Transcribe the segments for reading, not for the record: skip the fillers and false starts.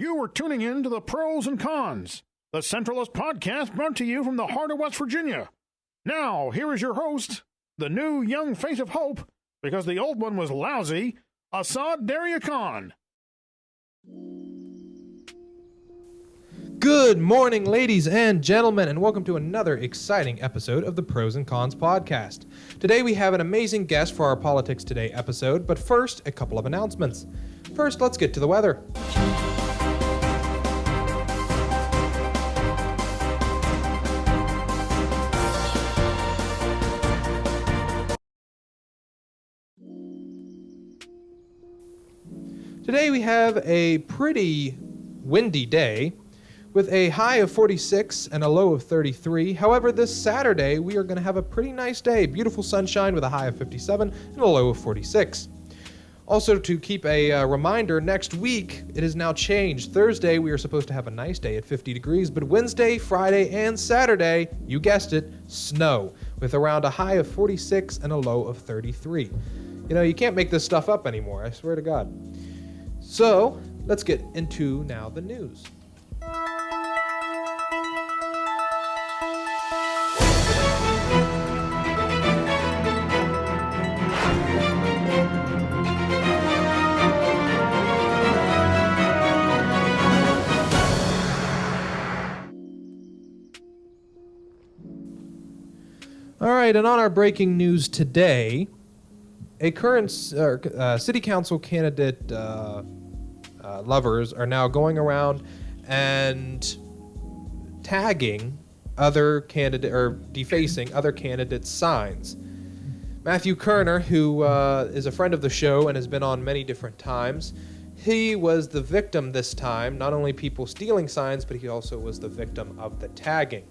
You are tuning in to the Pros and Cons, the Centralist podcast brought to you from the heart of West Virginia. Now, here is your host, the new young face of hope, because the old one was lousy, Assad Daria Khan. Good morning, ladies and gentlemen, and welcome to another exciting episode of the Pros and Cons podcast. Today we have an amazing guest for our Politics Today episode, but first, a couple of announcements. First, let's get to the weather. Today we have a pretty windy day with a high of 46 and a low of 33. However, this Saturday we are going to have a pretty nice day. Beautiful sunshine with a high of 57 and a low of 46. Also, to keep a reminder, next week it is now changed. Thursday we are supposed to have a nice day at 50 degrees, but Wednesday, Friday, and Saturday, you guessed it, snow with around a high of 46 and a low of 33. You know, you can't make this stuff up anymore, I swear to God. So, let's get into now the news. All right, and on our breaking news today, a current city council candidate lovers are now going around and tagging other candidate or defacing other candidates' signs. Matthew Kerner, who is a friend of the show and has been on many different times, he was the victim this time. Not only people stealing signs, but he also was the victim of the tagging.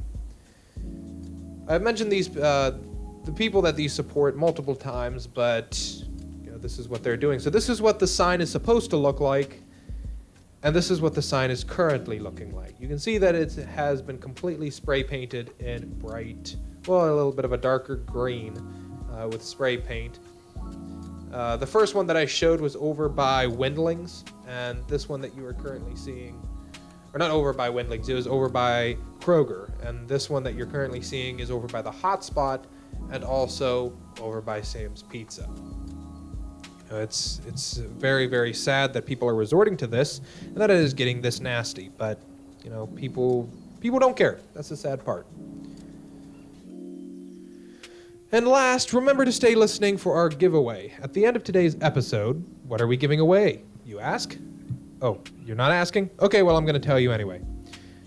I've mentioned these the people that these support multiple times, but you know, this is what they're doing. So this is what the sign is supposed to look like. And this is what the sign is currently looking like. You can see that it has been completely spray painted in bright, well, a little bit of a darker green with spray paint. The first one that I showed was over by Wendling's, and this one that you are currently seeing, or not over by Wendling's, it was over by Kroger, and this one that you're currently seeing is over by the Hot Spot and also over by Sam's Pizza. It's very, very sad that people are resorting to this and that it is getting this nasty. But, you know, people don't care. That's the sad part. And last, remember to stay listening for our giveaway. At the end of today's episode, what are we giving away, you ask? Oh, you're not asking? Okay, well, I'm going to tell you anyway.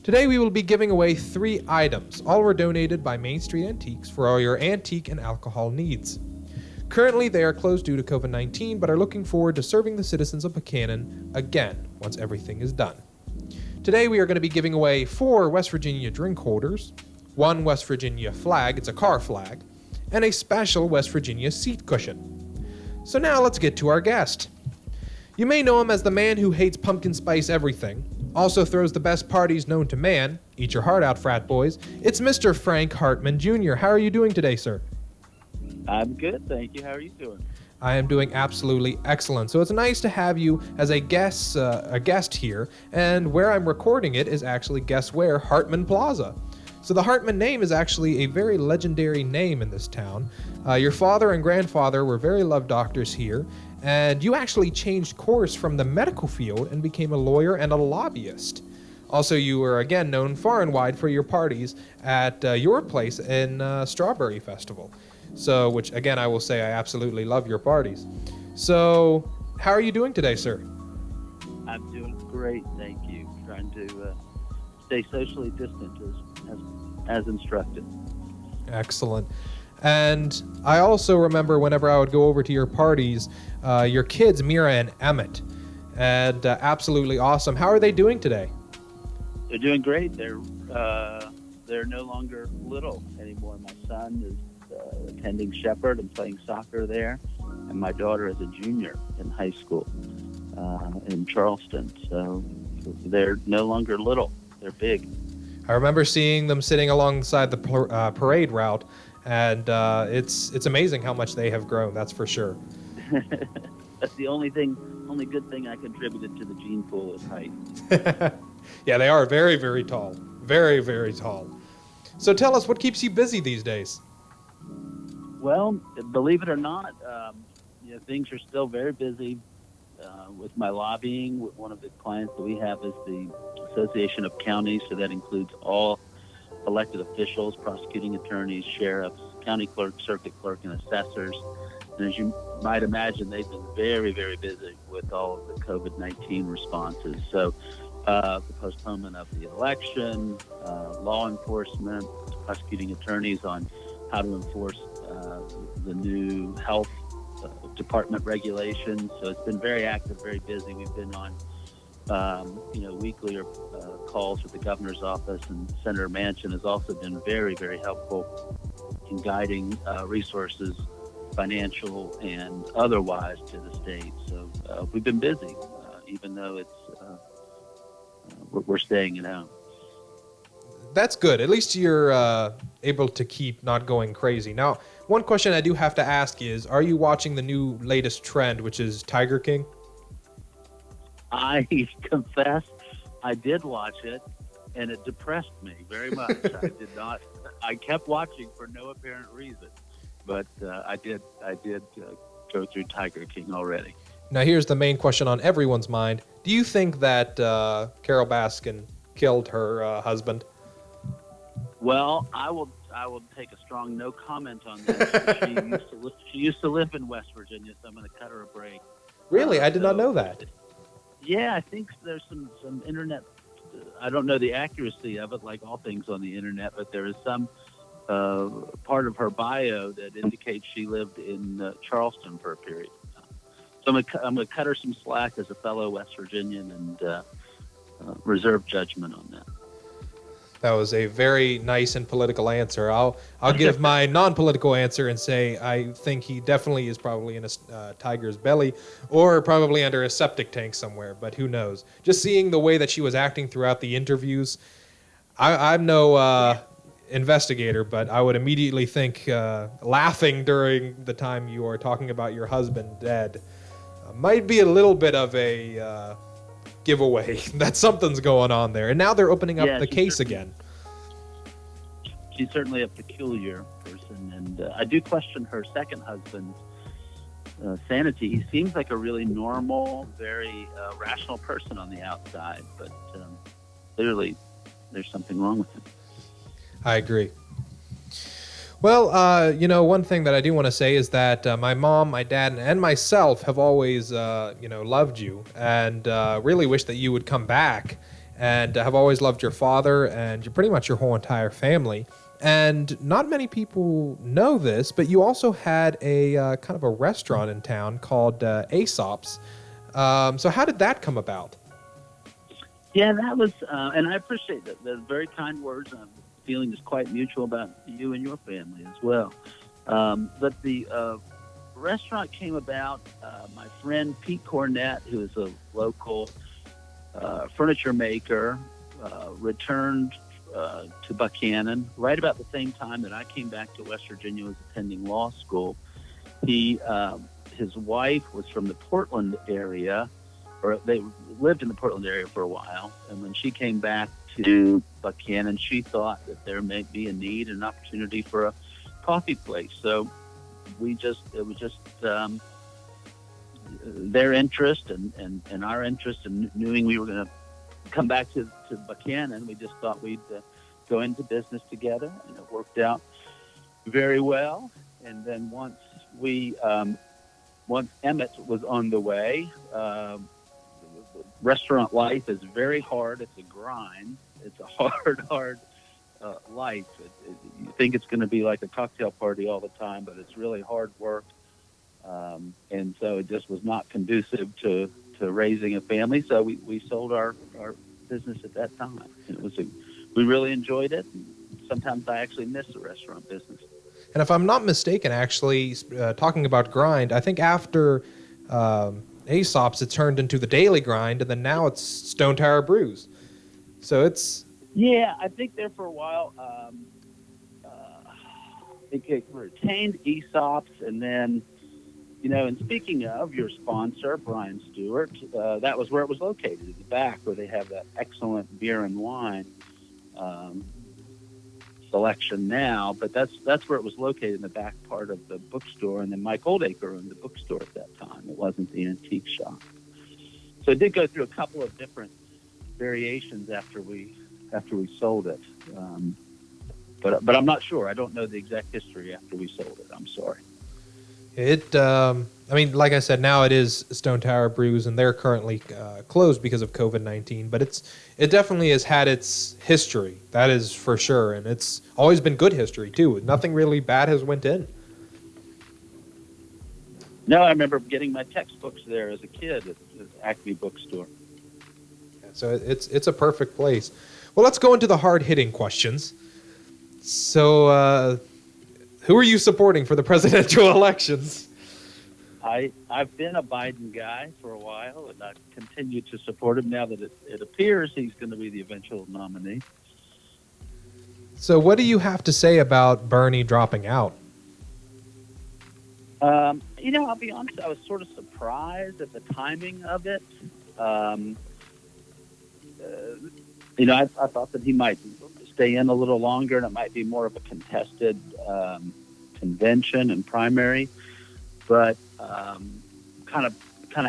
Today we will be giving away 3 items. All were donated by Main Street Antiques for all your antique and alcohol needs. Currently, they are closed due to COVID-19, but are looking forward to serving the citizens of Buchanan again once everything is done. Today, we are going to be giving away 4 West Virginia drink holders, 1 West Virginia flag, it's a car flag, and a special West Virginia seat cushion. So now let's get to our guest. You may know him as the man who hates pumpkin spice everything, also throws the best parties known to man. Eat your heart out, frat boys. It's Mr. Frank Hartman, Jr. How are you doing today, sir? I'm good, thank you. How are you doing? I am doing absolutely excellent. So it's nice to have you as a guest here, and where I'm recording it is actually, guess where? Hartman Plaza. So the Hartman name is actually a very legendary name in this town. Your father and grandfather were very loved doctors here, and you actually changed course from the medical field and became a lawyer and a lobbyist. Also, you were again known far and wide for your parties at your place in Strawberry Festival. So, which again, I will say I absolutely love your parties. So, how are you doing today, sir? I'm doing great, thank you. Trying to stay socially distant as instructed. Excellent. And I also remember whenever I would go over to your parties, your kids, Mira and Emmett, and absolutely awesome. How are they doing today? They're doing great. They're no longer little anymore. My son is attending Shepherd and playing soccer there, and my daughter is a junior in high school in Charleston. So they're no longer little; they're big. I remember seeing them sitting alongside the parade route, and it's amazing how much they have grown. That's for sure. That's the only good thing I contributed to the gene pool is height. Yeah, they are very, very tall. Very, very tall. So tell us, what keeps you busy these days? Well, believe it or not, things are still very busy with my lobbying. One of the clients that we have is the Association of Counties, so that includes all elected officials, prosecuting attorneys, sheriffs, county clerk, circuit clerk, and assessors. And as you might imagine, they've been very, very busy with all of the COVID-19 responses. So the postponement of the election, law enforcement, prosecuting attorneys on how to enforce the new health department regulations. So it's been very active, very busy. We've been on weekly calls with the governor's office, and Senator Manchin has also been very, very helpful in guiding resources, financial and otherwise, to the state. So we've been busy, even though it's we're staying at home. That's good. At least you're able to keep not going crazy. Now, one question I do have to ask is, are you watching the new latest trend, which is Tiger King? I confess I did watch it, and it depressed me very much. I kept watching for no apparent reason, but I did go through Tiger King already. Now, here's the main question on everyone's mind. Do you think that Carol Baskin killed her husband? Well, I will take a strong no comment on that. She used to live in West Virginia, so I'm going to cut her a break. Really? I did not know that. Yeah, I think there's some internet. I don't know the accuracy of it, like all things on the internet, but there is some part of her bio that indicates she lived in Charleston for a period of time. So I'm going to cut her some slack as a fellow West Virginian and reserve judgment on that. That was a very nice and political answer. I'll give my non-political answer and say I think he definitely is probably in a tiger's belly, or probably under a septic tank somewhere, but who knows. Just seeing the way that she was acting throughout the interviews, I'm no investigator, but I would immediately think laughing during the time you are talking about your husband dead might be a little bit of a giveaway that something's going on there. And now they're opening up the case again. She's certainly a peculiar person, and I do question her second husband's sanity. He seems like a really normal, very rational person on the outside, but clearly there's something wrong with him. I agree. Well, one thing that I do want to say is that my mom, my dad, and myself have always, loved you, and really wish that you would come back, and have always loved your father and pretty much your whole entire family. And not many people know this, but you also had a kind of a restaurant in town called Aesop's. So how did that come about? Yeah, that was, and I appreciate that. The very kind words. Feeling is quite mutual about you and your family as well. But the restaurant came about, my friend Pete Cornett, who is a local furniture maker, returned to Buchanan right about the same time that I came back to West Virginia, was attending law school. His wife was from the Portland area, or they lived in the Portland area for a while, and when she came back to Buchanan, she thought that there may be a need and an opportunity for a coffee place. So it was just their interest and our interest in knowing we were going to come back to Buchanan. We just thought we'd go into business together, and it worked out very well. And then once Emmett was on the way, restaurant life is very hard. It's a grind. It's a hard life. You think it's going to be like a cocktail party all the time, but it's really hard work. And so it just was not conducive to raising a family. So we sold our business at that time. And we really enjoyed it. Sometimes I actually miss the restaurant business. And if I'm not mistaken, actually, talking about grind, I think after Aesop's, it turned into the Daily Grind, and then now it's Stone Tower Brews. So it's... Yeah, I think there for a while, it retained Aesop's, and then And speaking of your sponsor, Brian Stewart, that was where it was located, in the back, where they have that excellent beer and wine selection now. But that's where it was located, in the back part of the bookstore. And then Mike Oldacre owned the bookstore at that time. It wasn't the antique shop. So it did go through a couple of different variations after we sold it. But I'm not sure. I don't know the exact history after we sold it. I'm sorry. I mean, like I said, now it is Stone Tower Brews, and they're currently closed because of COVID-19. But it definitely has had its history. That is for sure, and it's always been good history too. Nothing really bad has went in. No, I remember getting my textbooks there as a kid at the Acme bookstore. So it's a perfect place. Well, let's go into the hard-hitting questions. So, who are you supporting for the presidential elections? I've been a Biden guy for a while, and I continue to support him now that it appears he's going to be the eventual nominee. So what do you have to say about Bernie dropping out? I'll be honest, I was sort of surprised at the timing of it. I thought that he might stay in a little longer, and it might be more of a contested convention and primary. But kind of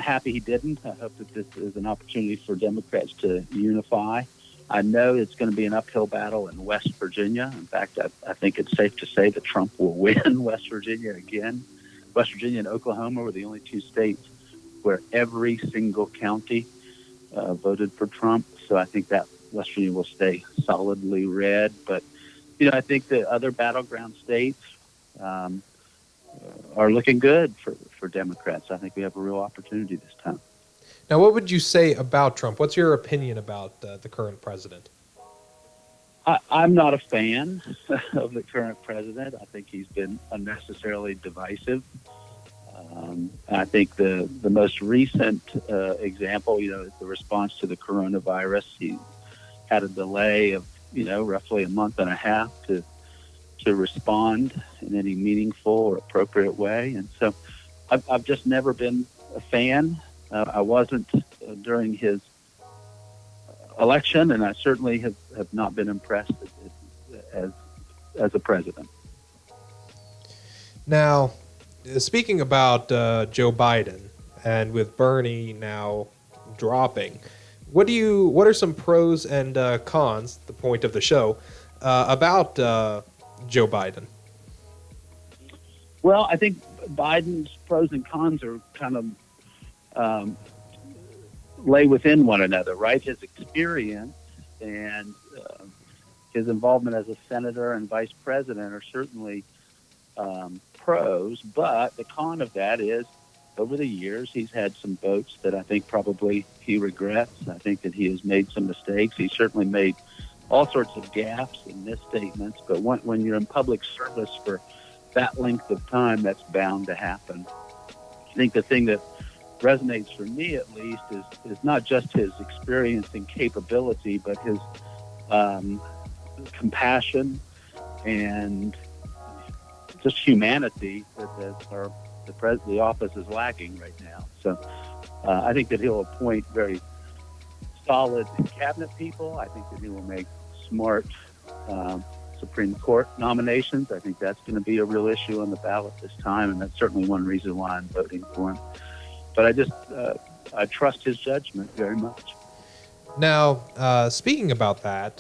happy he didn't. I hope that this is an opportunity for Democrats to unify. I know it's going to be an uphill battle in West Virginia. In fact, I think it's safe to say that Trump will win West Virginia again. West Virginia and Oklahoma were the only two states where every single county voted for Trump. So I think that West Virginia will stay solidly red. But, I think the other battleground states are looking good for Democrats. I think we have a real opportunity this time. Now, what would you say about Trump? What's your opinion about the current president? I'm not a fan of the current president. I think he's been unnecessarily divisive. I think the most recent example, is the response to the coronavirus. He had a delay of, roughly a month and a half to respond in any meaningful or appropriate way. And so I've just never been a fan. I wasn't during his election, and I certainly have not been impressed as a president. Now, speaking about Joe Biden, and with Bernie now dropping, what are some pros and cons, the point of the show, about Joe Biden? Well, I think Biden's pros and cons are kind of lay within one another, right? His experience and his involvement as a senator and vice president are certainly pros, but the con of that is over the years he's had some votes that I think probably he regrets. I think that he has made some mistakes. He certainly made all sorts of gaffes and misstatements, but when you're in public service for that length of time, that's bound to happen. I think the thing that resonates for me, at least, is not just his experience and capability, but his compassion and just humanity that the office is lacking right now. So I think that he'll appoint very solid cabinet people. I think that he will make smart Supreme Court nominations. I think that's going to be a real issue on the ballot this time, and that's certainly one reason why I'm voting for him. But I trust his judgment very much. Now, speaking about that,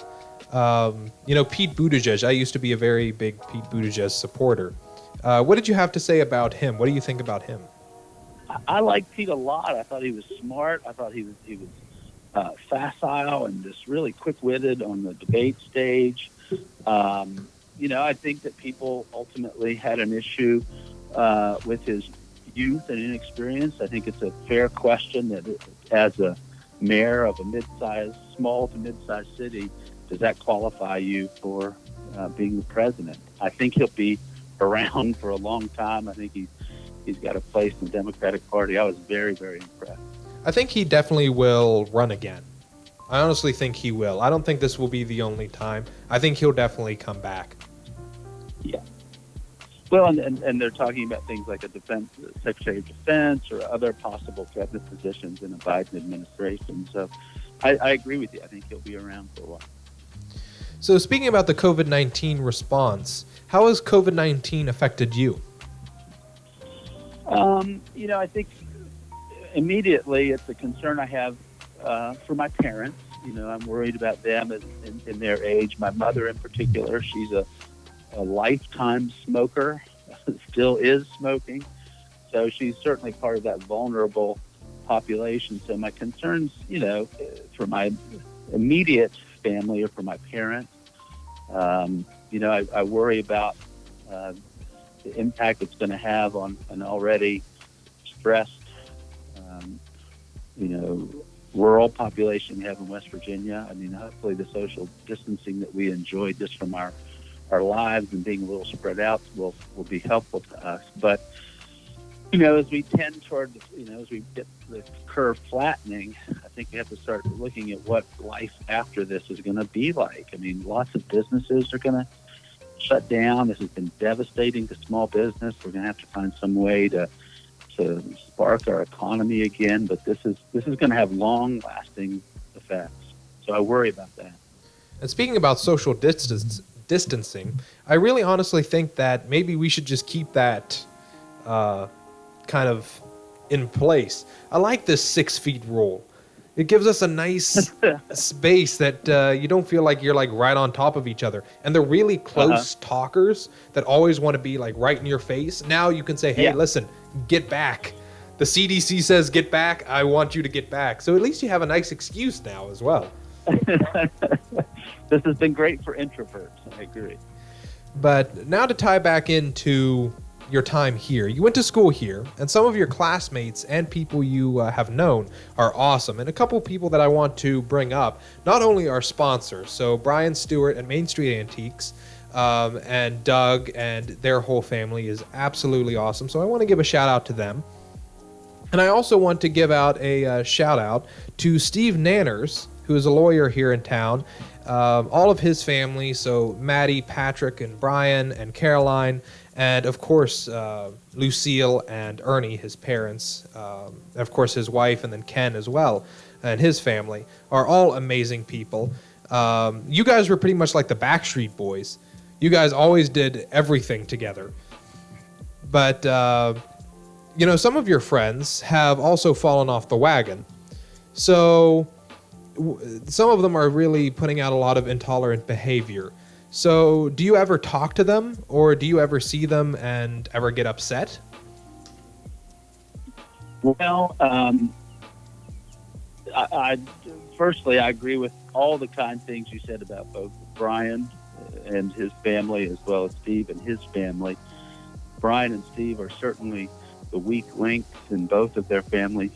Pete Buttigieg, I used to be a very big Pete Buttigieg supporter. What did you have to say about him? What do you think about him? I like Pete a lot. I thought he was smart. I thought he was facile and just really quick-witted on the debate stage. I think that people ultimately had an issue with his youth and inexperience. I think it's a fair question that as a mayor of a small to mid-sized city, does that qualify you for being the president? I think he'll be around for a long time. I think he's got a place in the Democratic Party. I was very, very impressed. I think he definitely will run again. I honestly think he will. I don't think this will be the only time. I think he'll definitely come back. Yeah. Well, and they're talking about things like a Secretary of Defense or other possible cabinet positions in a Biden administration. So I agree with you. I think he'll be around for a while. So speaking about the COVID-19 response, how has COVID-19 affected you? I think immediately it's a concern I have for my parents. I'm worried about them in their age. My mother in particular, she's a lifetime smoker, still is smoking. So she's certainly part of that vulnerable population. So my concerns, for my immediate family or for my parents, I worry about the impact it's going to have on an already stressed, rural population we have in West Virginia. I mean, hopefully the social distancing that we enjoy just from our lives and being a little spread out will be helpful to us. But, as we tend toward, as we get the curve flattening, I think we have to start looking at what life after this is going to be like. I mean, lots of businesses are going to shut down. This has been devastating to small business. We're going to have to find some way to spark our economy again. But this is going to have long-lasting effects. So I worry about that. And speaking about social distancing, I really honestly think that maybe we should just keep that kind of in place. I like this 6 feet rule. It gives us a nice space that you don't feel like you're like right on top of each other. And the really close talkers that always want to be like right in your face, now you can say, hey, listen, get back. The CDC says get back. I want you to get back. So at least you have a nice excuse now as well. This has been great for introverts. I agree. But now to tie back into your time here. You went to school here, and some of your classmates and people you have known are awesome. And a couple people that I want to bring up, not only our sponsors, so Brian Stewart and Main Street Antiques, and Doug and their whole family is absolutely awesome. So I want to give a shout out to them. And I also want to give out a shout out to Steve Nanners, who is a lawyer here in town. All of his family, so Maddie, Patrick, and Brian, and Caroline, and of course Lucille and Ernie, his parents, of course his wife, and then Ken as well, and his family, are all amazing people. You guys were pretty much like the Backstreet Boys. You guys always did everything together. But, some of your friends have also fallen off the wagon. So some of them are really putting out a lot of intolerant behavior. So do you ever talk to them, or do you ever see them and ever get upset? Well, firstly, I agree with all the kind things you said about both Brian and his family, as well as Steve and his family. Brian and Steve are certainly the weak links in both of their families.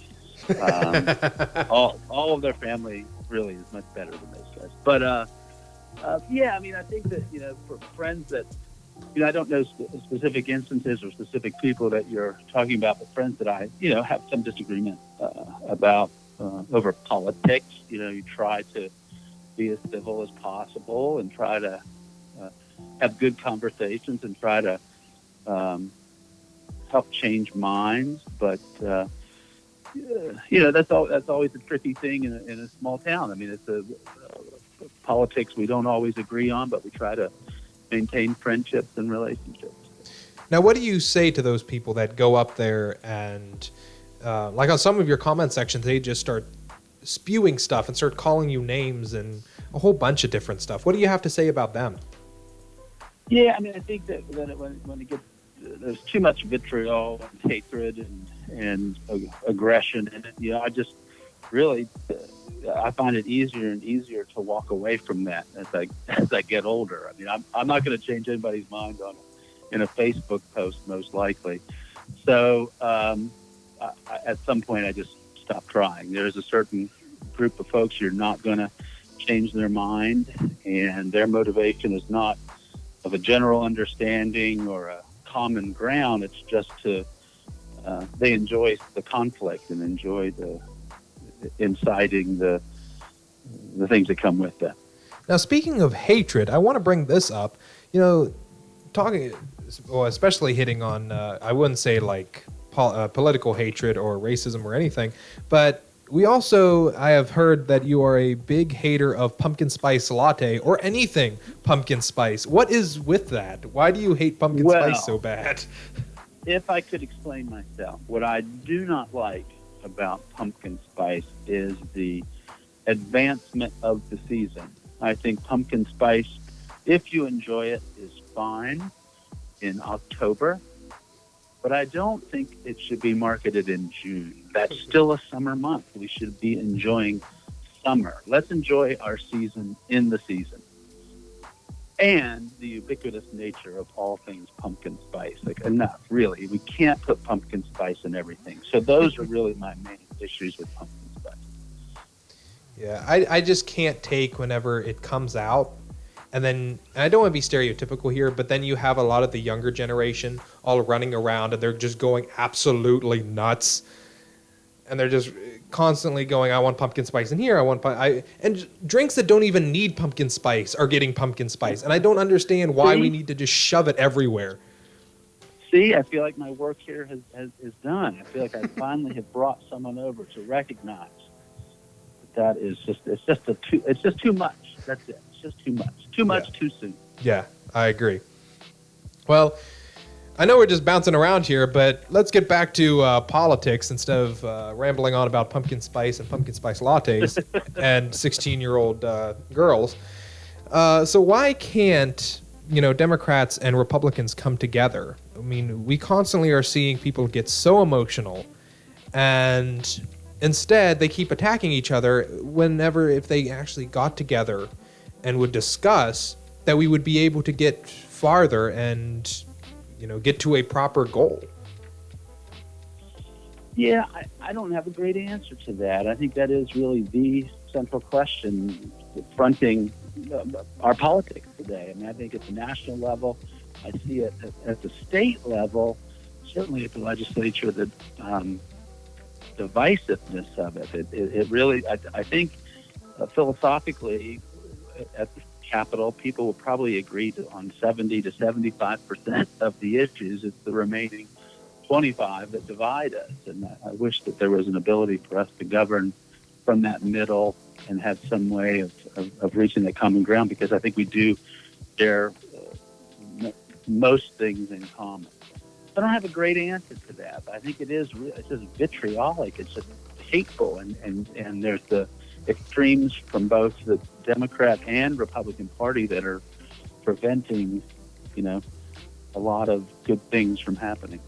All of their family really is much better than those guys. But I think that, for friends that, I don't know specific instances or specific people that you're talking about, but friends that I, have some disagreement about over politics. You try to be as civil as possible and try to have good conversations and try to help change minds. But, that's always a tricky thing in a small town. I mean, it's politics we don't always agree on, but we try to maintain friendships and relationships. Now, what do you say to those people that go up there and, like on some of your comment sections, they just start spewing stuff and start calling you names and a whole bunch of different stuff? What do you have to say about them? Yeah, I mean, I think that when it gets, there's too much vitriol and hatred and aggression in it, I just really, I find it easier and easier to walk away from that as I get older. I mean, I'm not going to change anybody's mind in a Facebook post, most likely. So at some point, I just stopped trying. There's a certain group of folks you're not going to change their mind, and their motivation is not of a general understanding or a common ground. It's just they enjoy the conflict and enjoy the inciting the things that come with that. Now, speaking of hatred, I want to bring this up. well, especially hitting on, I wouldn't say like political hatred or racism or anything, but I have heard that you are a big hater of pumpkin spice latte or anything pumpkin spice. What is with that? Why do you hate pumpkin spice so bad? If I could explain myself, what I do not like about pumpkin spice is the advancement of the season. I think pumpkin spice, if you enjoy it, is fine in October, but I don't think it should be marketed in June. That's still a summer month. We should be enjoying summer. Let's enjoy our season in the season. And the ubiquitous nature of all things pumpkin spice. Like, enough, really. We can't put pumpkin spice in everything. So those are really my main issues with pumpkin spice. Yeah, I just can't take whenever it comes out. And I don't want to be stereotypical here, but then you have a lot of the younger generation all running around and they're just going absolutely nuts. And they're just constantly going, I want pumpkin spice in here. And drinks that don't even need pumpkin spice are getting pumpkin spice. And I don't understand why we need to just shove it everywhere. See, I feel like my work here is done. I feel like I finally have brought someone over to recognize that is it's just too much. That's it. It's just too much. Too much, too soon. Yeah, I agree. Well, I know we're just bouncing around here, but let's get back to politics instead of rambling on about pumpkin spice and pumpkin spice lattes and 16-year-old girls. So why can't, Democrats and Republicans come together? I mean, we constantly are seeing people get so emotional, and instead they keep attacking each other if they actually got together and would discuss, that we would be able to get farther and get to a proper goal. Yeah, I don't have a great answer to that. I think that is really the central question confronting our politics today. I mean, I think at the national level, I see it at the state level, certainly at the legislature, the divisiveness of it. It really, I think philosophically at the Capitol, people will probably agree on 70 to 75% of the issues. It's the remaining 25 that divide us. And I wish that there was an ability for us to govern from that middle and have some way of reaching that common ground, because I think we do share most things in common. I don't have a great answer to that. I think it's just vitriolic. It's just hateful. And there's the extremes from both the Democrat and Republican Party that are preventing, a lot of good things from happening.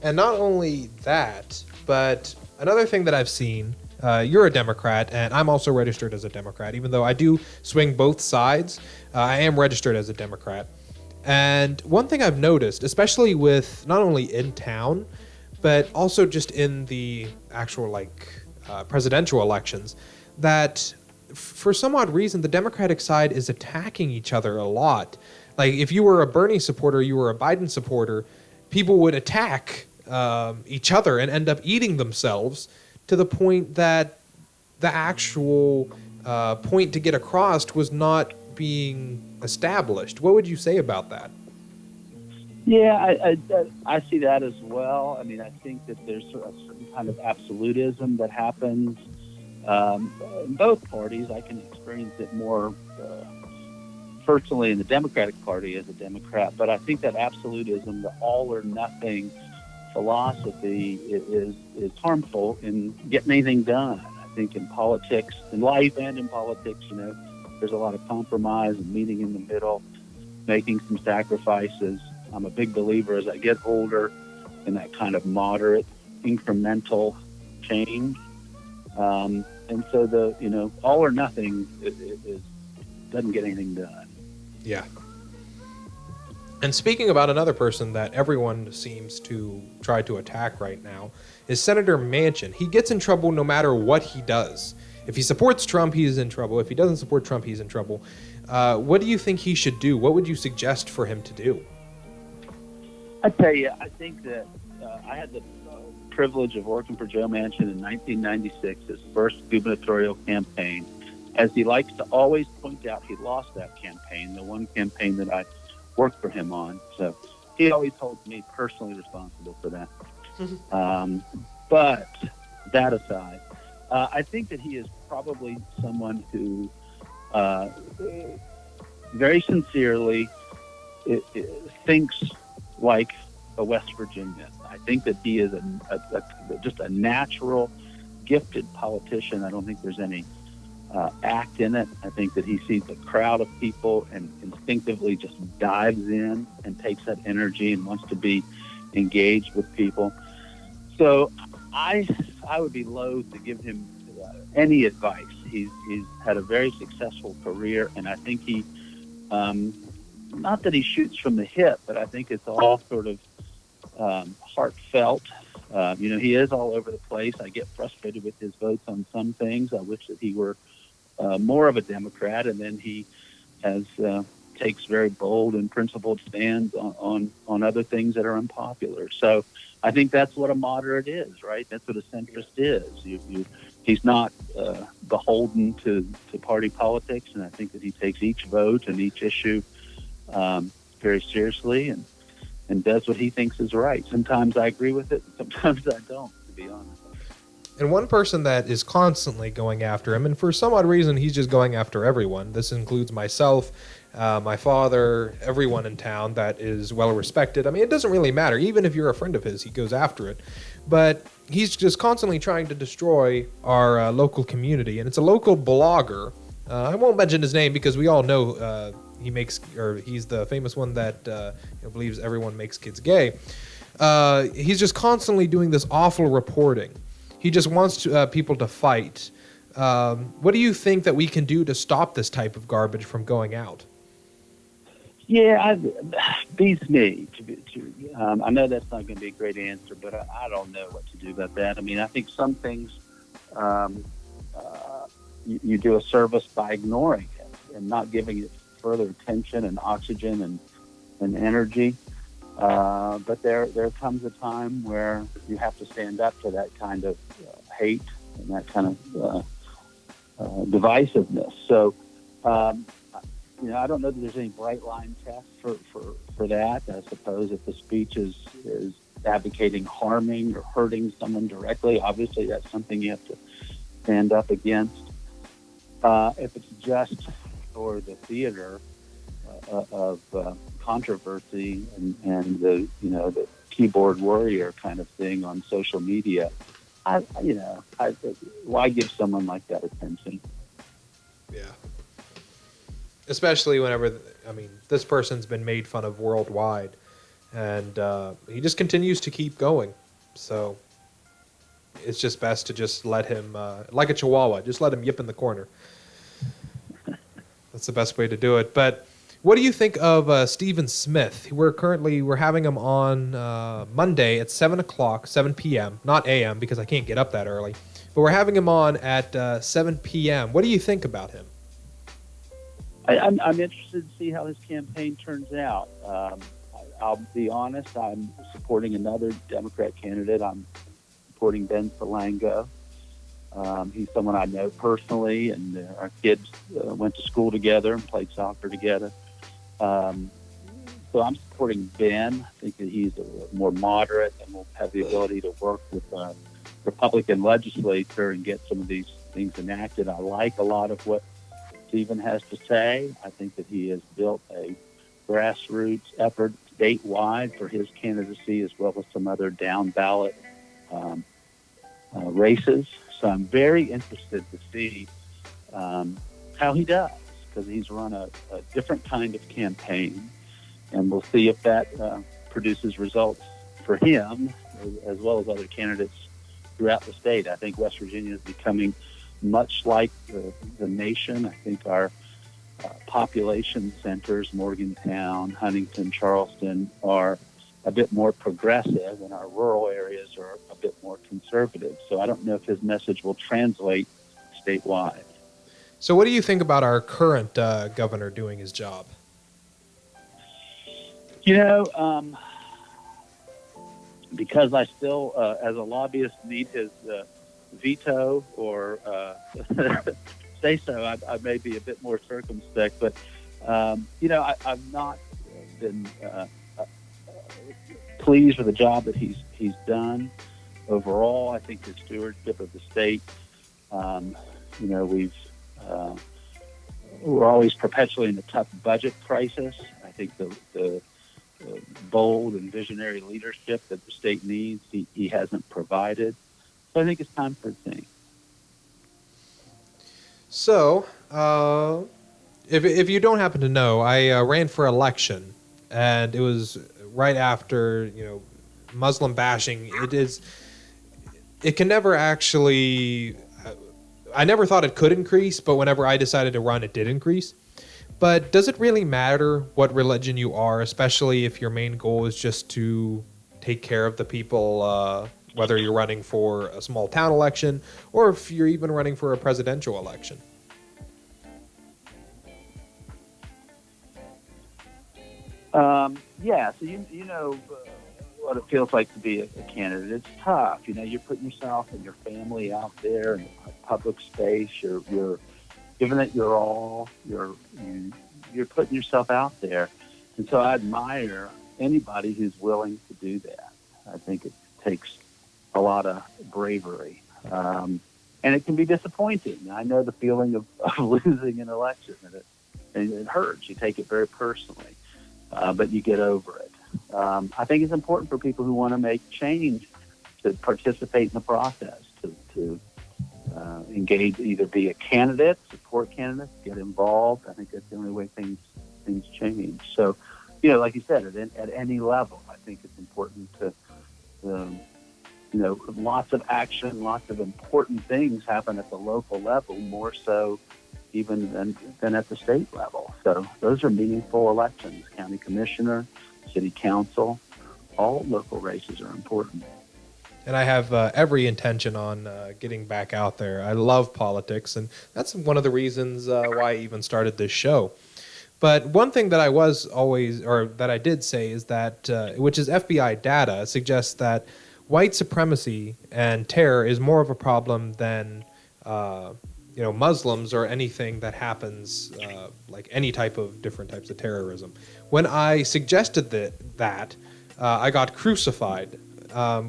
And not only that, but another thing that I've seen, you're a Democrat, and I'm also registered as a Democrat. Even though I do swing both sides, I am registered as a Democrat. And one thing I've noticed, especially with not only in town, but also just in the actual presidential elections, that for some odd reason the Democratic side is attacking each other a lot. Like, if you were a Bernie supporter, you were a Biden supporter, people would attack each other and end up eating themselves, to the point that the actual point to get across was not being established. What would you say about that? Yeah, I see that as well. I mean, I think that there's a certain kind of absolutism that happens in both parties. I can experience it more personally in the Democratic Party as a Democrat, but I think that absolutism, the all or nothing philosophy, is harmful in getting anything done. I think in politics, in life and in politics, there's a lot of compromise and meeting in the middle, making some sacrifices. I'm a big believer as I get older in that kind of moderate, incremental change. And so the, all or nothing doesn't get anything done. Yeah. And speaking about another person that everyone seems to try to attack right now is Senator Manchin. He gets in trouble no matter what he does. If he supports Trump, he's in trouble. If he doesn't support Trump, he's in trouble. What do you think he should do? What would you suggest for him to do? I tell you, I think that I had the privilege of working for Joe Manchin in 1996, his first gubernatorial campaign. As he likes to always point out, he lost that campaign, the one campaign that I worked for him on. So he always holds me personally responsible for that. But that aside, I think that he is probably someone who very sincerely thinks like a West Virginian. I think that he is just a natural, gifted politician. I don't think there's any act in it. I think that he sees a crowd of people and instinctively just dives in and takes that energy and wants to be engaged with people. So I would be loath to give him any advice. He's had a very successful career, and I think he, not that he shoots from the hip, but I think it's all sort of heartfelt. He is all over the place. I get frustrated with his votes on some things. I wish that he were more of a Democrat, and then he takes very bold and principled stands on other things that are unpopular. So I think that's what a moderate is, right? That's what a centrist is. He's not beholden to party politics, and I think that he takes each vote and each issue very seriously and does what he thinks is right. Sometimes I agree with it, sometimes I don't, to be honest. And one person that is constantly going after him, and for some odd reason, he's just going after everyone. This includes myself, my father, everyone in town that is well respected. I mean, it doesn't really matter. Even if you're a friend of his, he goes after it. But he's just constantly trying to destroy our local community. And it's a local blogger. I won't mention his name because we all know he's the famous one that believes everyone makes kids gay. He's just constantly doing this awful reporting. He just wants people to fight. What do you think that we can do to stop this type of garbage from going out? Yeah, beats me. I know that's not going to be a great answer, but I don't know what to do about that. I mean, I think some things you do a service by ignoring it and not giving it further attention and oxygen and energy. But there comes a time where you have to stand up to that kind of hate and that kind of divisiveness. So, I don't know that there's any bright line test for that. I suppose if the speech is advocating harming or hurting someone directly, obviously that's something you have to stand up against. If it's just for the theater of controversy and the keyboard warrior kind of thing on social media, why give someone like that attention? Yeah. Especially whenever, this person's been made fun of worldwide, and he just continues to keep going. So it's just best to just let him, like a chihuahua, just let him yip in the corner. That's the best way to do it. But what do you think of Stephen Smith? We're having him on Monday at 7 p.m., not a.m. because I can't get up that early. But we're having him on at 7 p.m. What do you think about him? I'm interested to see how his campaign turns out. I'll be honest, I'm supporting another Democrat candidate. I'm supporting Ben Salango. He's someone I know personally, and our kids went to school together and played soccer together. So I'm supporting Ben. I think that he's more moderate and will have the ability to work with the Republican legislature and get some of these things enacted. I like a lot of what Stephen has to say. I think that he has built a grassroots effort statewide for his candidacy, as well as some other down ballot races. So I'm very interested to see how he does, because he's run a different kind of campaign, and we'll see if that produces results for him as well as other candidates throughout the state. I think West Virginia is becoming much like the nation. I think our population centers, Morgantown, Huntington, Charleston, are a bit more progressive, and our rural areas are a bit more conservative. So I don't know if his message will translate statewide. So what do you think about our current governor doing his job? Because I still, as a lobbyist, need his veto or say so, I may be a bit more circumspect. But, I'm not been pleased with the job that he's done. Overall, I think the stewardship of the state, we're always perpetually in a tough budget crisis. I think the bold and visionary leadership that the state needs, he hasn't provided. So I think it's time for a change. So, if you don't happen to know, I ran for election, and it was right after Muslim bashing. It can never actually. I never thought it could increase, but whenever I decided to run, it did increase. But does it really matter what religion you are, especially if your main goal is just to take care of the people, whether you're running for a small town election or if you're even running for a presidential election? Yeah, so you know what it feels like to be a candidate. It's tough. You're putting yourself and your family out there in a public space. You're giving it your all. You're putting yourself out there. And so I admire anybody who's willing to do that. I think it takes a lot of bravery. And it can be disappointing. I know the feeling of losing an election, and it hurts. You take it very personally, but you get over it. I think it's important for people who want to make change to participate in the process, to engage, either be a candidate, support candidates, get involved. I think that's the only way things change. So, like you said, at any level, I think it's important to, lots of action, lots of important things happen at the local level, more so even than at the state level. So those are meaningful elections. County commissioner, city council, all local races are important. And I have every intention on getting back out there. I love politics, and that's one of the reasons why I even started this show. But one thing that I did say is that, which is FBI data, suggests that white supremacy and terror is more of a problem than Muslims or anything that happens, like any type of different types of terrorism. When I suggested that I got crucified.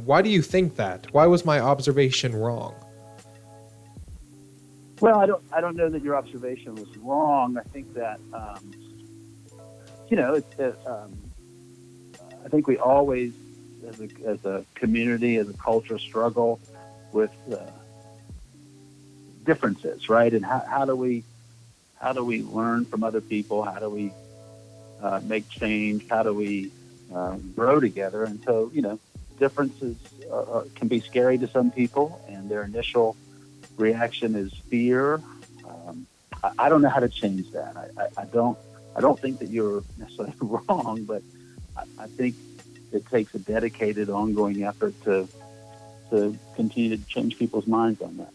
Why do you think that? Why was my observation wrong? Well, I don't know that your observation was wrong. I think that I think we always, as a community, as a culture, struggle with differences, right? And how do we learn from other people? How do we make change? How do we grow together? And so, differences can be scary to some people, and their initial reaction is fear. I don't know how to change that. I don't think that you're necessarily wrong, but I think it takes a dedicated, ongoing effort to continue to change people's minds on that.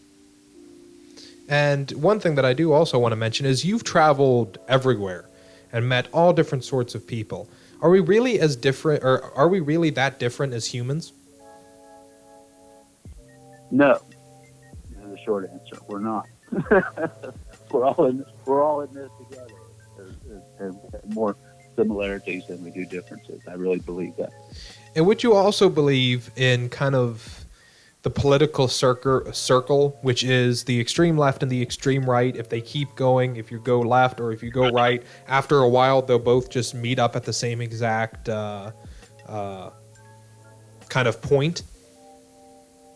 And one thing that I do also want to mention is you've traveled everywhere and met all different sorts of people. Are we really as different, or are we really that different as humans? No. The short answer, we're not. we're all in this together. There's more similarities than we do differences. I really believe that. And would you also believe in kind of the political circle, which is the extreme left and the extreme right? If they keep going, if you go left or if you go right, after a while they'll both just meet up at the same exact kind of point?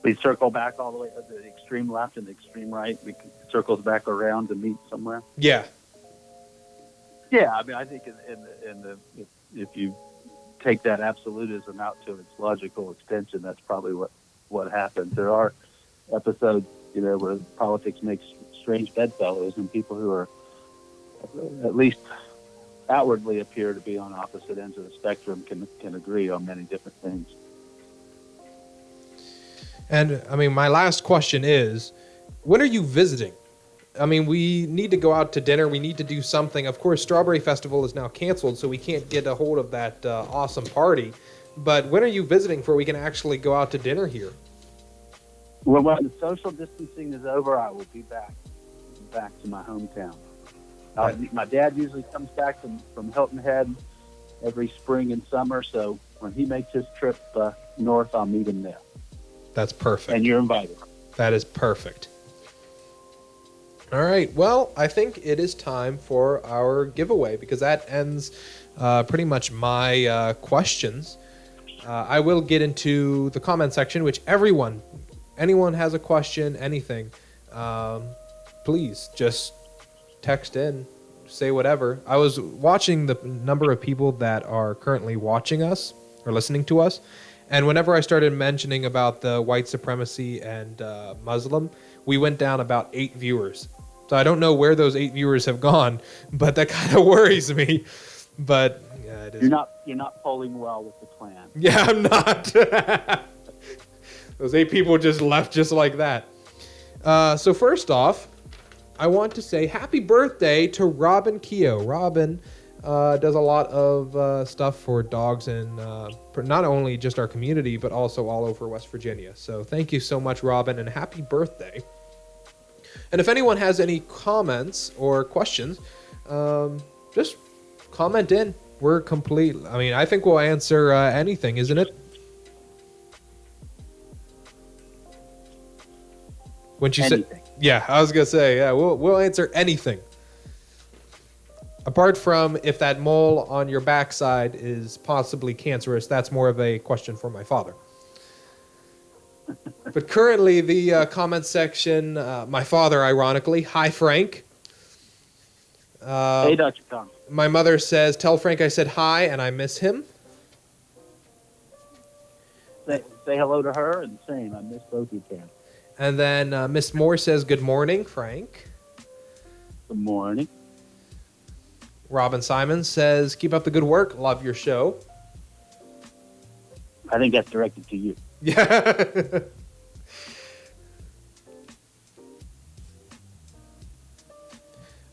We circle back all the way to the extreme left and the extreme right. We circles back around to meet somewhere. Yeah. Yeah, I mean, I think if you take that absolutism out to its logical extension, that's probably what happens. There are episodes, where politics makes strange bedfellows, and people who are at least outwardly appear to be on opposite ends of the spectrum can agree on many different things. And I mean, my last question is, when are you visiting? I mean, we need to go out to dinner. We need to do something. Of course, Strawberry Festival is now canceled, so we can't get a hold of that awesome party. But when are you visiting for we can actually go out to dinner here? Well, when the social distancing is over, I will be back to my hometown. My dad usually comes back from Hilton Head every spring and summer. So when he makes his trip north, I'll meet him there. That's perfect. And you're invited. That is perfect. All right. Well, I think it is time for our giveaway because that ends pretty much my questions. I will get into the comment section, which anyone has a question, anything, please just text in, say whatever. I was watching the number of people that are currently watching us or listening to us, and whenever I started mentioning about the white supremacy and Muslim, we went down about 8 viewers. So I don't know where those 8 viewers have gone, but that kind of worries me. But yeah, it is. You're not polling well with the Klan. Yeah, I'm not. Those 8 people just left just like that. So first off, I want to say happy birthday to Robin Keogh. Robin does a lot of stuff for dogs and not only just our community, but also all over West Virginia. So thank you so much, Robin, and happy birthday. And if anyone has any comments or questions, just comment in. We're complete. I mean, I think we'll answer anything, isn't it? When you say, yeah, I was gonna say, yeah, we'll answer anything. Apart from if that mole on your backside is possibly cancerous, that's more of a question for my father. But currently, the comment section, my father, ironically, hi Frank. Hey, Dr. Tom. My mother says, tell Frank I said hi and I miss him. Say hello to her and same. I miss both you, Cam. And then Miss Moore says, good morning, Frank. Good morning. Robin Simon says, keep up the good work. Love your show. I think that's directed to you. Yeah.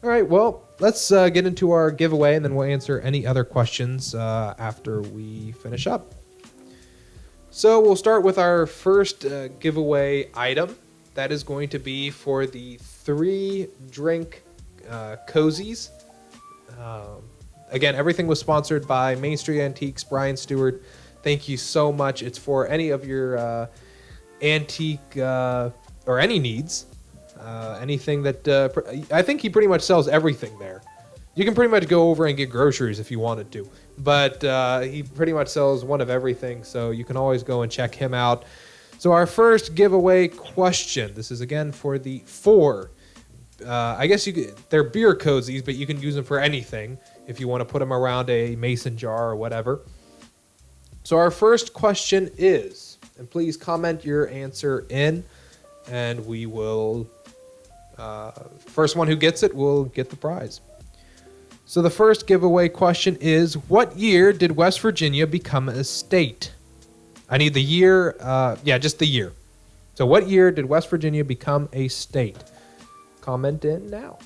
All right, well, let's get into our giveaway, and then we'll answer any other questions after we finish up. So we'll start with our first giveaway item. That is going to be for the 3-drink cozies. Again, everything was sponsored by Main Street Antiques, Brian Stewart. Thank you so much. It's for any of your antique or any needs. Anything that I think he pretty much sells everything there. You can pretty much go over and get groceries if you wanted to, but he pretty much sells one of everything, so you can always go and check him out. So our first giveaway question, this is again for the 4. I guess they're beer cozies, but you can use them for anything if you want to put them around a mason jar or whatever. So our first question is, and please comment your answer in, and we will, first one who gets it will get the prize. So the first giveaway question is, what year did West Virginia become a state? I need the year, just the year. So what year did West Virginia become a state? Comment in now.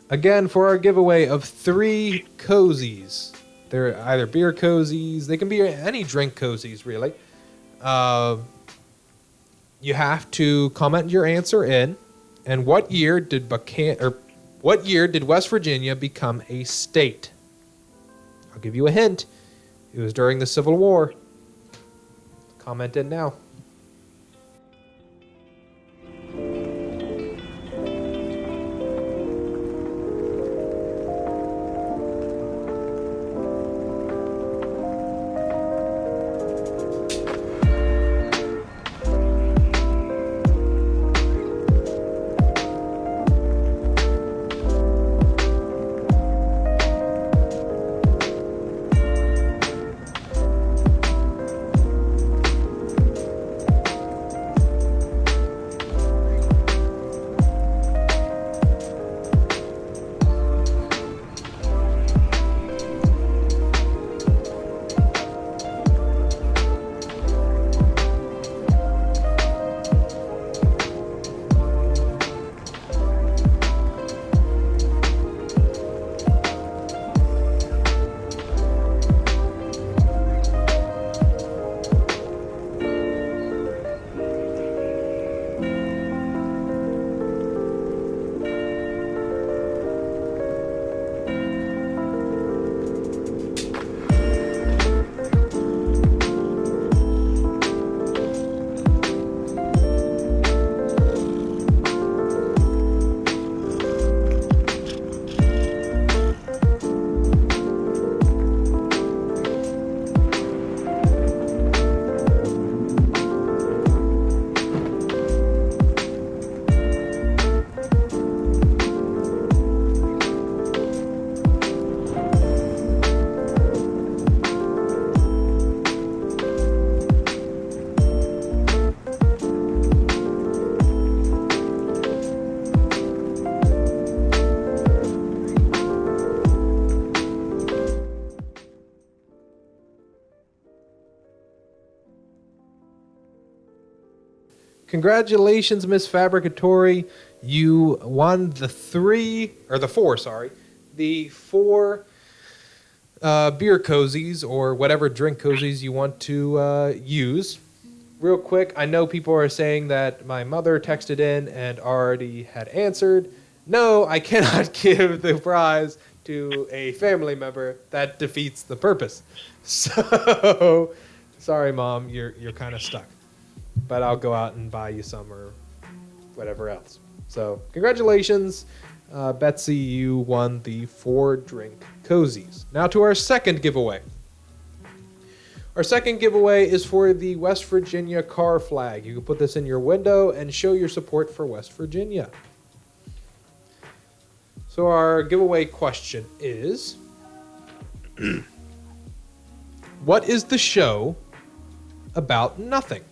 Again, for our giveaway of 3 cozies. They're either beer cozies. They can be any drink cozies, really. You have to comment your answer in. And what year did West Virginia become a state? I'll give you a hint. It was during the Civil War. Comment in now. Congratulations, Miss Fabricatory. You won the 4 beer cozies or whatever drink cozies you want to use. real quick, I know people are saying that my mother texted in and already had answered. No, I cannot give the prize to a family member. That defeats the purpose. So, sorry, Mom, you're kind of stuck. But I'll go out and buy you some or whatever else. So, congratulations, Betsy. You won the 4-drink cozies. Now to our second giveaway. Our second giveaway is for the West Virginia car flag. You can put this in your window and show your support for West Virginia. So our giveaway question is, what is the show about nothing?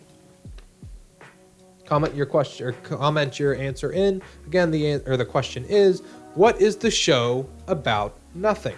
Comment your question or comment your answer in. Again, the question is, what is the show about nothing?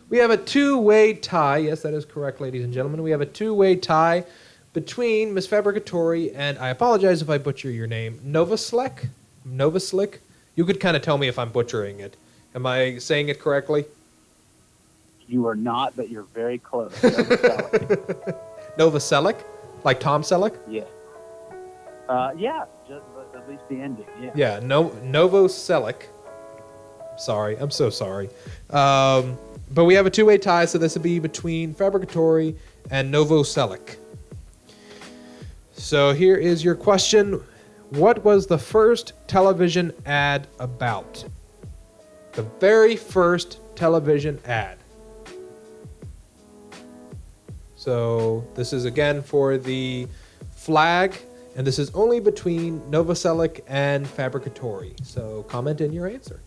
We have a two-way tie. Yes, that is correct, ladies and gentlemen. We have a two-way tie between Miss Fabricatori and, I apologize if I butcher your name, Novoslick? Novoslick? You could kind of tell me if I'm butchering it. Am I saying it correctly? You are not, but you're very close. Novoselic? Like Tom Selleck? Yeah. Yeah, just at least the ending. Yeah. Yeah, Novoselic. Sorry, I'm so sorry. But we have a two-way tie, so this would be between Fabricatori and Novoselic. So here is your question. What was the first television ad about? The very first television ad. So this is again for the flag, and this is only between Novoselic and Fabricatori. So comment in your answer.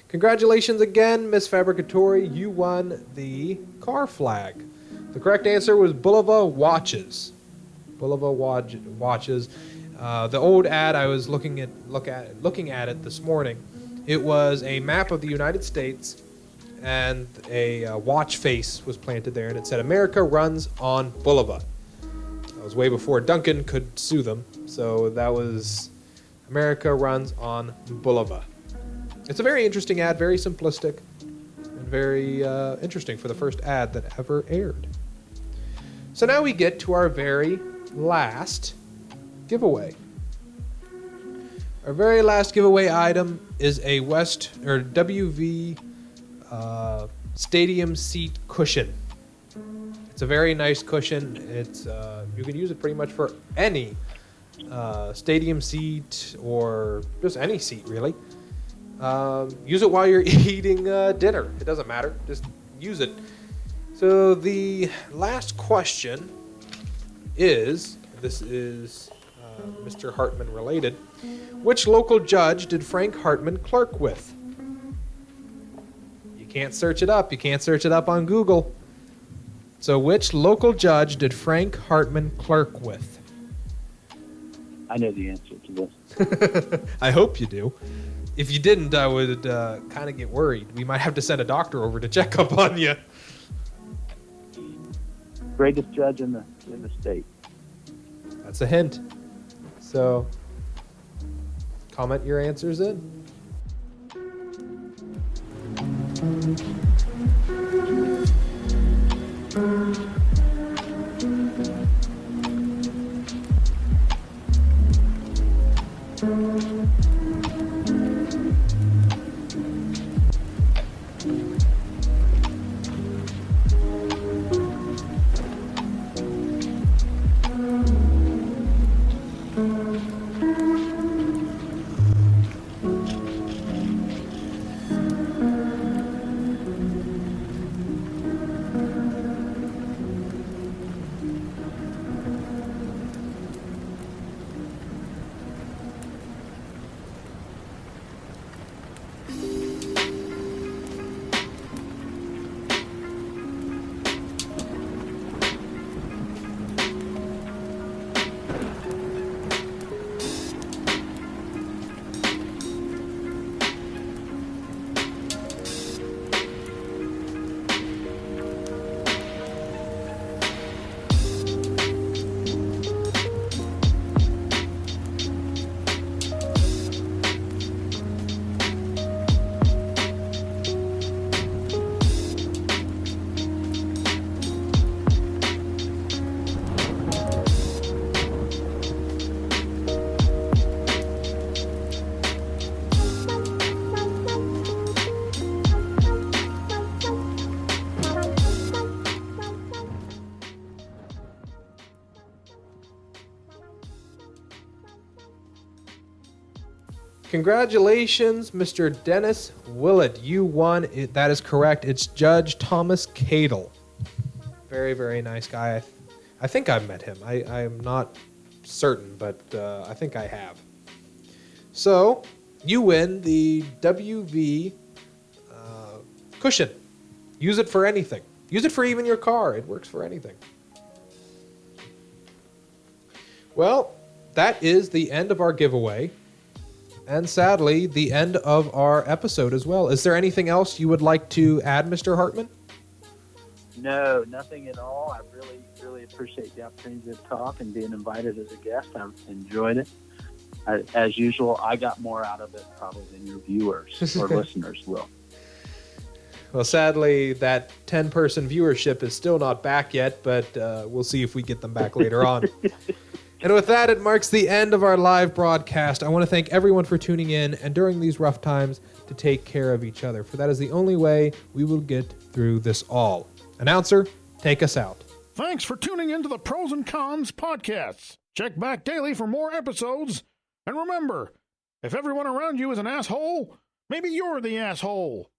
Congratulations again, Miss Fabricatori. You won the car flag. The correct answer was Bulova Watches. Bulova Watches. The old ad, I was looking at it this morning. It was a map of the United States, and a watch face was planted there, and it said, "America runs on Boulevard." That was way before Duncan could sue them, so that was America runs on Boulevard. It's a very interesting ad, very simplistic, and very interesting for the first ad that ever aired. So now we get to our very last giveaway. Our very last giveaway item is a WV stadium seat cushion. It's a very nice cushion. It's you can use it pretty much for any stadium seat or just any seat, really. Use it while you're eating dinner. It doesn't matter. Just use it. So the last question is, this is Mr. Hartman related. Which local judge did Frank Hartman clerk with? You can't search it up. You can't search it up on Google. So which local judge did Frank Hartman clerk with? I know the answer to this. I hope you do. If you didn't, I would kind of get worried. We might have to send a doctor over to check up on you. Greatest judge in the state. That's a hint. So, comment your answers in. Congratulations, Mr. Dennis Willett. You won. That is correct. It's Judge Thomas Cadle. Very, very nice guy. I think I've met him. I am not certain, but I think I have. So, you win the WV cushion. Use it for anything. Use it for even your car. It works for anything. Well, that is the end of our giveaway. And sadly, the end of our episode as well. Is there anything else you would like to add, Mr. Hartman? No, nothing at all. I really, really appreciate the opportunity to talk and being invited as a guest. I've enjoyed it. As usual, I got more out of it probably than your viewers or listeners will. Well, sadly, that 10-person viewership is still not back yet, but we'll see if we get them back later on. And with that, it marks the end of our live broadcast. I want to thank everyone for tuning in, and during these rough times, to take care of each other, for that is the only way we will get through this all. Announcer, take us out. Thanks for tuning into the Pros and Cons podcasts. Check back daily for more episodes. And remember, if everyone around you is an asshole, maybe you're the asshole.